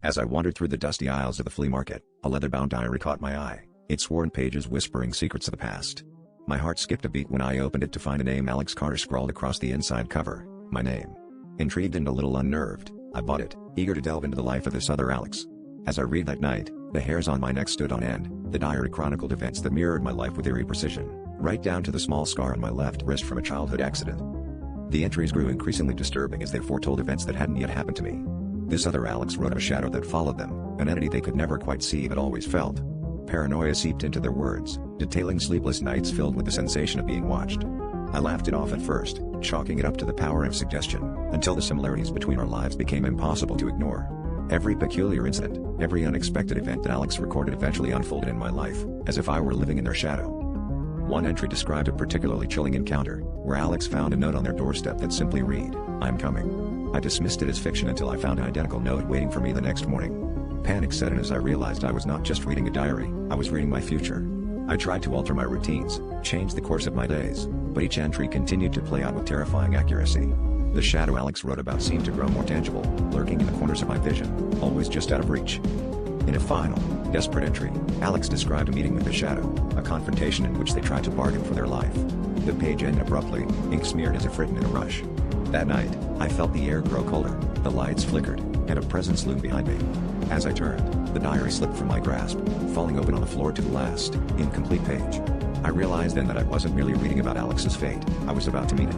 As I wandered through the dusty aisles of the flea market, a leather-bound diary caught my eye, its worn pages whispering secrets of the past. My heart skipped a beat when I opened it to find a name Alex Carter scrawled across the inside cover, my name. Intrigued and a little unnerved, I bought it, eager to delve into the life of this other Alex. As I read that night, the hairs on my neck stood on end. The diary chronicled events that mirrored my life with eerie precision, right down to the small scar on my left wrist from a childhood accident. The entries grew increasingly disturbing as they foretold events that hadn't yet happened to me. This other Alex wrote of a shadow that followed them, an entity they could never quite see but always felt. Paranoia seeped into their words, detailing sleepless nights filled with the sensation of being watched. I laughed it off at first, chalking it up to the power of suggestion, until the similarities between our lives became impossible to ignore. Every peculiar incident, every unexpected event that Alex recorded eventually unfolded in my life, as if I were living in their shadow. One entry described a particularly chilling encounter, where Alex found a note on their doorstep that simply read, "I'm coming." I dismissed it as fiction until I found an identical note waiting for me the next morning. Panic set in as I realized I was not just reading a diary, I was reading my future. I tried to alter my routines, change the course of my days, but each entry continued to play out with terrifying accuracy. The shadow Alex wrote about seemed to grow more tangible, lurking in the corners of my vision, always just out of reach. In a final, desperate entry, Alex described a meeting with the shadow, a confrontation in which they tried to bargain for their life. The page ended abruptly, ink smeared as if written in a rush. That night, I felt the air grow colder, the lights flickered, and a presence loomed behind me. As I turned, the diary slipped from my grasp, falling open on the floor to the last, incomplete page. I realized then that I wasn't merely reading about Alex's fate, I was about to meet it.